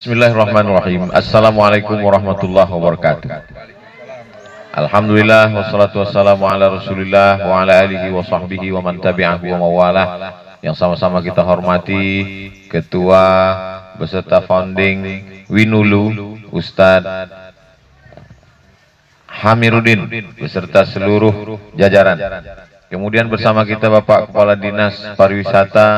Bismillahirrahmanirrahim. Assalamualaikum warahmatullahi wabarakatuh. Alhamdulillah wassalatu wassalamu ala Rasulillah wa ala alihi wa sahbihi wa man tabi'ahu wa mawalah. Yang sama-sama kita hormati Ketua beserta founding Winulu Ustadz Hamiruddin beserta seluruh jajaran. Kemudian bersama kita Bapak Kepala Dinas Pariwisata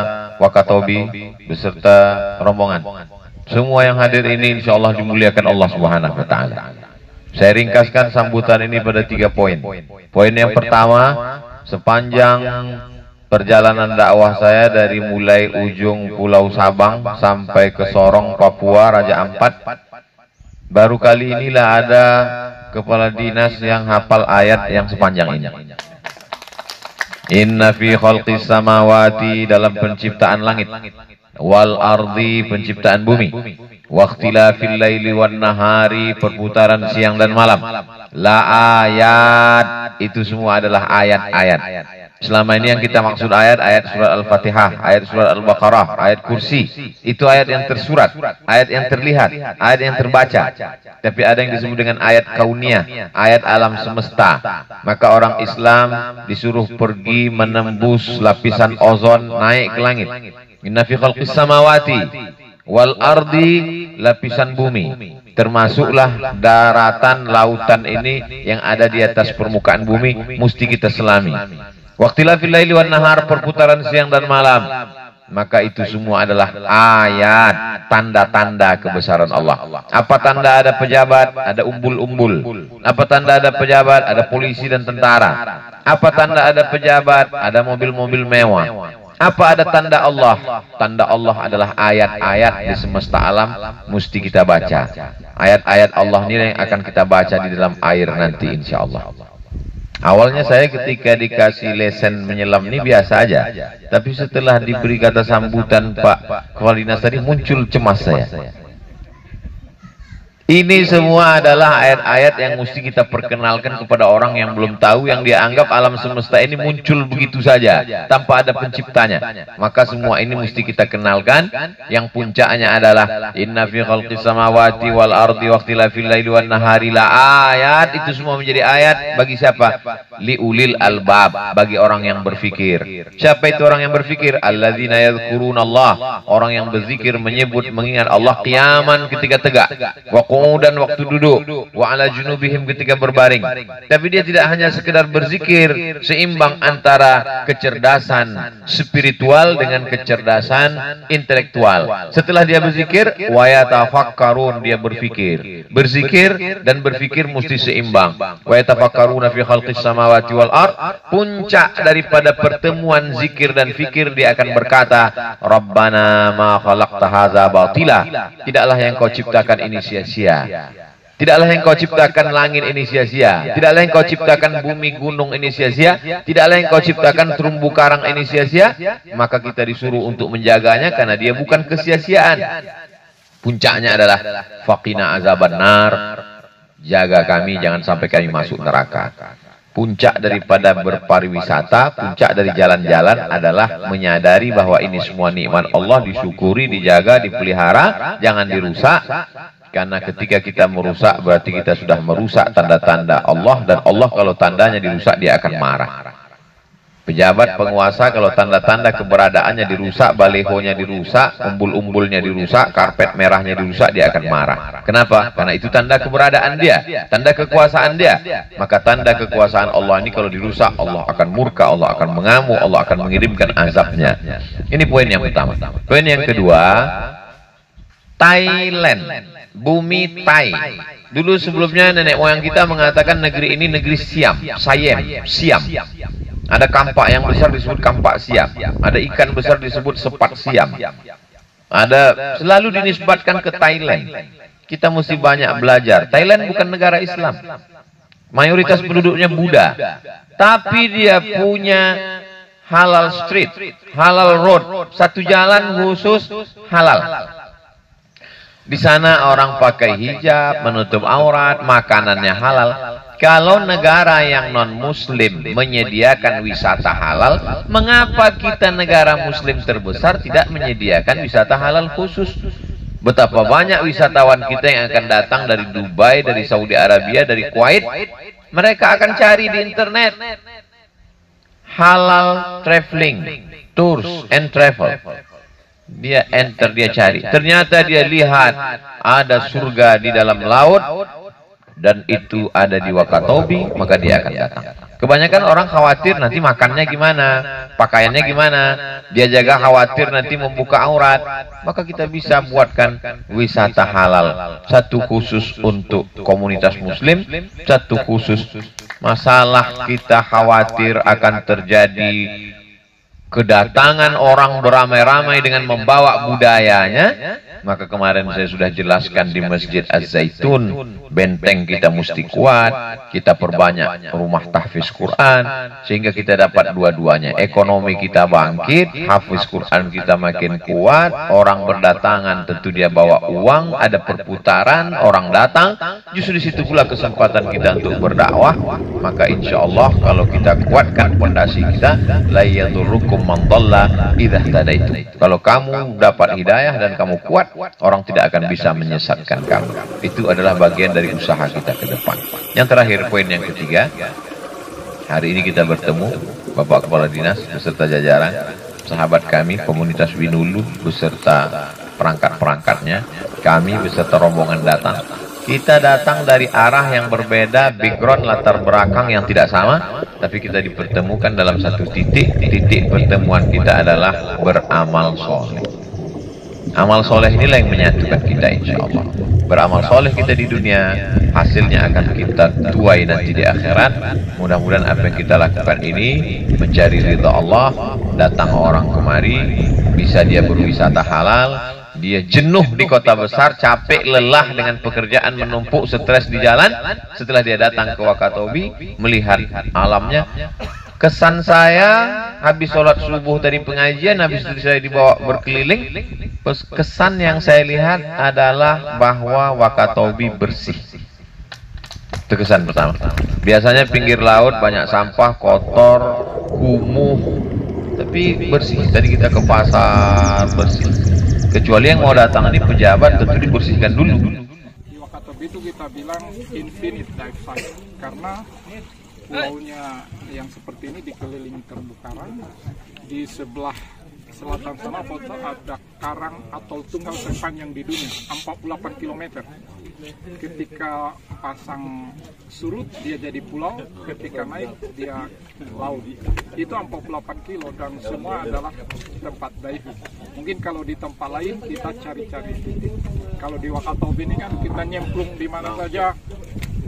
Wakatobi beserta rombongan. Semua yang hadir ini insya Allah dimuliakan Allah Subhanahu wa Ta'ala. Saya ringkaskan sambutan ini pada 3 poin. Poin yang pertama, sepanjang perjalanan dakwah saya dari mulai ujung Pulau Sabang sampai ke Sorong, Papua, Raja Ampat, baru kali inilah ada kepala dinas yang hafal ayat yang sepanjang ini. Inna fi khalqis samawati, dalam penciptaan langit, wal ardi, penciptaan bumi, waqtilafil laili wan nahari, perputaran siang dan malam, la ayat, itu semua adalah ayat-ayat. Selama ini yang kita maksud ayat surat Al-Fatihah, ayat surat Al-Baqarah, ayat kursi, itu ayat yang tersurat, ayat yang terlihat, ayat yang terbaca. Tapi ada yang disebut dengan ayat kauniyah, ayat alam semesta. Maka orang Islam disuruh pergi menembus lapisan ozon, naik ke langit. Inna fi khalqis samawati wal ardi, lapisan bumi, termasuklah daratan, lautan ini yang ada di atas permukaan bumi, mesti kita selami. Waqtilafil laili wan nahar, perputaran siang dan malam. Maka itu semua adalah ayat, tanda-tanda kebesaran Allah. Apa tanda ada pejabat? Ada umbul-umbul. Apa tanda ada pejabat? Ada polisi dan tentara. Apa tanda ada pejabat? Ada mobil-mobil mewah. Apa ada tanda Allah? Tanda Allah adalah ayat-ayat di semesta alam, mesti kita baca. Ayat-ayat Allah ini yang akan kita baca di dalam air nanti insya Allah. Awalnya saya ketika dikasih lesen menyelam ini biasa aja, tapi setelah diberi kata sambutan Pak Kepala Dinas tadi, muncul cemas saya. Ini semua adalah ayat-ayat yang mesti kita perkenalkan kepada orang yang belum tahu, yang dia anggap alam semesta ini muncul begitu saja tanpa ada penciptanya. Maka semua ini mesti kita kenalkan. Yang puncaknya adalah inna fi khalqis samawati wal ardi waqtilafil laili wan nahari la ayat. Itu semua menjadi ayat bagi siapa? Liulil albab, bagi orang yang berfikir. Siapa itu orang yang berfikir? Alladzina yadhkurunallah, orang yang berzikir, menyebut, mengingat Allah qiyaman, ketika tegak, dan waktu duduk, wa ala junubihim, ketika berbaring. Tapi dia tidak hanya sekedar berzikir, seimbang antara kecerdasan spiritual dengan kecerdasan intelektual. Setelah dia berzikir, wa yatafakkarun, dia berfikir. Berzikir dan berfikir mesti seimbang. Wa yatafakkaruna fi khalqis samawati wal ard, puncak daripada pertemuan zikir dan fikir, dia akan berkata, Rabbana ma khalaqta hadza batila, tidaklah yang kau ciptakan ini sia-sia. Tidaklah yang kau ciptakan langit ini sia-sia. Tidaklah yang kau ciptakan bumi gunung ini sia-sia. Tidaklah yang kau ciptakan terumbu karang ini sia-sia. Maka kita disuruh untuk menjaganya karena dia bukan kesia-siaan. Puncaknya adalah faqina azabannar, jaga kami jangan sampai kami masuk neraka. Puncak daripada berpariwisata, puncak dari jalan-jalan adalah menyadari bahwa ini semua nikmat Allah, disyukuri, dijaga, dipelihara, jangan dirusak. Karena ketika kita merusak, berarti kita sudah merusak tanda-tanda Allah. Dan Allah kalau tandanya dirusak, dia akan marah. Pejabat, penguasa, kalau tanda-tanda keberadaannya dirusak, balehonya dirusak, umbul-umbulnya dirusak, karpet merahnya dirusak, dia akan marah. Kenapa? Karena itu tanda keberadaan dia, tanda kekuasaan dia. Maka tanda kekuasaan Allah ini kalau dirusak, Allah akan murka, Allah akan mengamuk, Allah akan mengirimkan azabnya. Ini poin yang pertama. Poin yang kedua, Thailand. Bumi Thai. Dulu sebelumnya nenek moyang kita mengatakan negeri ini negeri Siam, Siam. Ada kampak yang besar disebut kampak Siam. Ada ikan besar disebut sepat Siam. Ada, selalu dinisbatkan ke Thailand. Kita mesti banyak belajar. Thailand bukan negara Islam. Mayoritas penduduknya Buddha. Tapi dia punya halal street, halal road, satu jalan khusus halal. Di sana orang pakai hijab, menutup aurat, makanannya halal. Kalau negara yang non-muslim menyediakan wisata halal, mengapa kita negara muslim terbesar tidak menyediakan wisata halal khusus? Betapa banyak wisatawan kita yang akan datang dari Dubai, dari Saudi Arabia, dari Kuwait. Mereka akan cari di internet halal traveling, tours and travel. Dia enter, dia cari. Ternyata dia lihat ada surga di dalam laut dan itu ada di Wakatobi, maka dia akan datang. Kebanyakan orang khawatir nanti makannya gimana, pakaiannya gimana. Dia jaga khawatir nanti membuka aurat. Maka kita bisa buatkan wisata halal. Satu khusus untuk komunitas muslim, satu khusus masalah kita khawatir akan terjadi kedatangan orang beramai-ramai dengan membawa budayanya. Maka kemarin saya sudah jelaskan di Masjid Az-Zaitun, benteng kita mesti kuat, kita perbanyak rumah tahfiz Quran, sehingga kita dapat dua-duanya. Ekonomi kita bangkit, hafiz Quran kita makin kuat, orang berdatangan tentu dia bawa uang, ada perputaran, orang datang, justru di situ pula kesempatan kita untuk berdakwah. Maka insya Allah kalau kita kuatkan fondasi kita, la yadurrukum man dhalla idza tadaitu. Kalau kamu dapat hidayah dan kamu kuat, orang tidak akan bisa menyesatkan kamu. Itu adalah bagian dari usaha kita ke depan. Yang terakhir, poin yang ketiga, hari ini kita bertemu Bapak Kepala Dinas beserta jajaran, sahabat kami komunitas Winulu beserta perangkat-perangkatnya, kami beserta rombongan datang. Kita datang dari arah yang berbeda, background latar belakang yang tidak sama, tapi kita dipertemukan dalam satu titik. Titik pertemuan kita adalah beramal soleh. Amal soleh inilah yang menyatukan kita insya Allah. Beramal soleh kita di dunia, hasilnya akan kita tuai nanti di akhirat. Mudah-mudahan apa yang kita lakukan ini mencari ridha Allah. Datang orang kemari, bisa dia berwisata halal. Dia jenuh di kota besar, capek, lelah dengan pekerjaan, menumpuk, stres di jalan. Setelah dia datang ke Wakatobi, melihat alamnya. Kesan saya, habis sholat subuh tadi pengajian, habis itu saya dibawa berkeliling. Kesan yang saya lihat adalah bahwa Wakatobi bersih. Itu kesan pertama. Biasanya pinggir laut banyak sampah, kotor, kumuh. Tapi bersih. Tadi kita ke pasar, bersih. Kecuali yang mau datang ini pejabat, tentu dibersihkan dulu. Di Wakatobi itu kita bilang infinite dive site karena pulaunya yang seperti ini dikelilingi terumbu karang. Di sebelah selatan sana foto ada karang atol tunggal terpanjang di dunia, 48 km. Ketika pasang surut dia jadi pulau, ketika naik dia laut. Itu 48 kilo dan semua adalah tempat diving. Mungkin kalau di tempat lain kita cari-cari titik. Kalau di Wakatobi ini kan kita nyemplung di mana saja.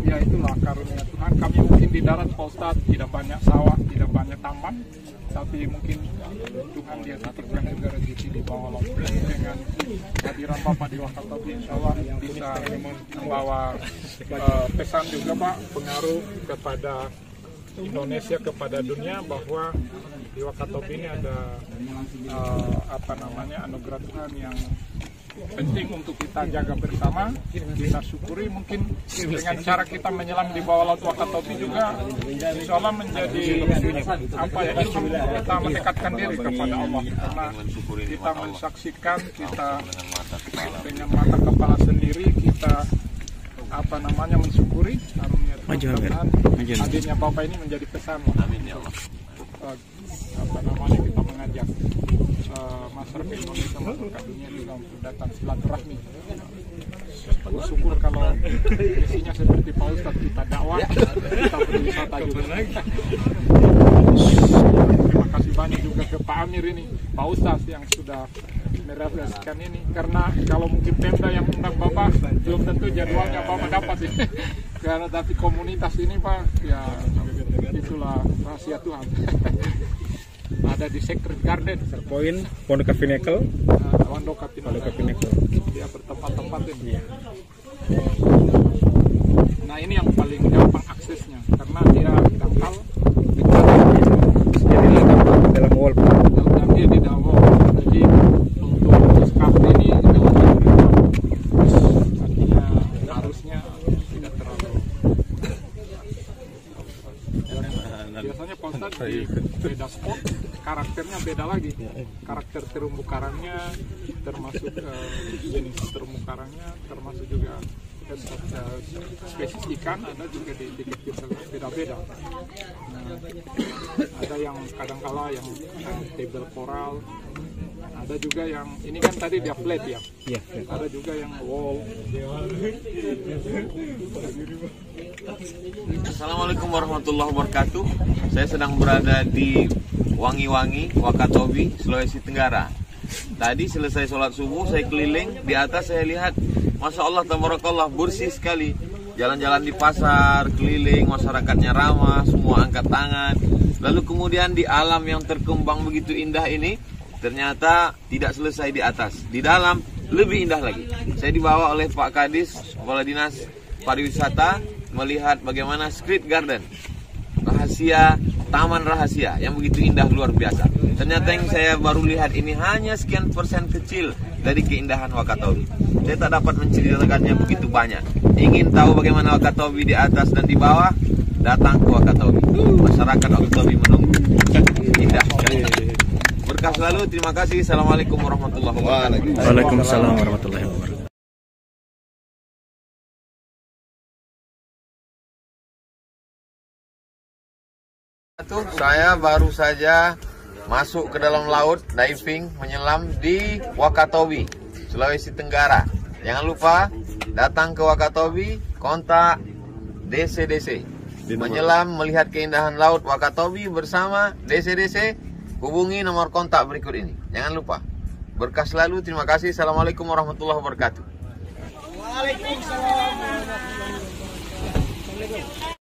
Ya itulah karunia Tuhan. Kami mungkin di darat Pak Ustadz tidak banyak sawah, tidak banyak tambang, tapi mungkin Tuhan dia titipkan juga rezeki di bawah laut. Dengan hadiran Bapak di Wakatobi, insya Allah bisa membawa pesan juga Pak, pengaruh kepada Indonesia, kepada dunia, bahwa di Wakatobi ini ada anugerah Tuhan yang penting untuk kita jaga bersama, kita syukuri. Mungkin dengan cara kita menyelam di bawah laut Wakatobi juga insya Allah menjadi ilmu kita mendekatkan diri kepada Allah, karena kita mensaksikan, kita dengan mata kepala sendiri kita mensyukuri karunia Tuhan. Hadirnya Bapak ini menjadi pesan. Amin ya Allah. Kita mengajak masyarakat Indonesia, masyarakat dunia juga untuk datang silaturahmi. Syukur kalau isinya seperti Pak Ustadz, kita dakwah, kita berwisata juga. Terima kasih banyak juga ke Pak Amir ini, Pak Ustadz yang sudah merealisasikan ini. Karena kalau mungkin Pemda yang undang Bapak, belum tentu jadwalnya Bapak dapat sih. Karena tapi komunitas ini Pak, ya itulah rahasia Tuhan. Ada di Secret Garden, Poin, Pondok Pinnacle, Pondok Pinnacle. Dia bertempat-tempat ini. Nah ini yang paling gampang aksesnya, karena dia dangkal dekat dalam wall. Dan dia di dalam wall. Jadi untuk kafe ini artinya harusnya tidak terlalu. Biasanya Pak Ustadz di beda spot karakternya artinya beda lagi. Karakter terumbu karangnya, termasuk jenis terumbu karangnya, termasuk juga spesies ikan ada juga di kita beda-beda. Nah, ada yang kadangkala yang table coral, ada juga yang ini kan tadi dia flat ya. Ada juga yang wall. Assalamualaikum warahmatullahi wabarakatuh. Saya sedang berada di Wangi-Wangi, Wakatobi, Sulawesi Tenggara. Tadi selesai sholat subuh, saya keliling. Di atas saya lihat, Masya Allah, tabarakallah, bersih sekali. Jalan-jalan di pasar, keliling, masyarakatnya ramah, semua angkat tangan. Lalu kemudian di alam yang terkembang begitu indah ini, ternyata tidak selesai di atas. Di dalam lebih indah lagi. Saya dibawa oleh Pak Kadis, Kepala Dinas Pariwisata, melihat bagaimana street garden, rahasia, taman rahasia yang begitu indah luar biasa. Ternyata yang saya baru lihat ini hanya sekian persen kecil dari keindahan Wakatobi. Saya tak dapat menceritakannya begitu banyak. Ingin tahu bagaimana Wakatobi di atas dan di bawah? Datang ke Wakatobi. Masyarakat Wakatobi menunggu. Indah. Berkah selalu. Terima kasih. Assalamualaikum warahmatullahi wabarakatuh. Waalaikumsalam warahmatullahi wabarakatuh. Saya baru saja masuk ke dalam laut, diving, menyelam di Wakatobi, Sulawesi Tenggara. Jangan lupa datang ke Wakatobi, kontak DCDC. Menyelam, melihat keindahan laut Wakatobi bersama DCDC, hubungi nomor kontak berikut ini. Jangan lupa. Berkah selalu, terima kasih. Assalamualaikum warahmatullahi wabarakatuh. Waalaikumsalam warahmatullahi wabarakatuh.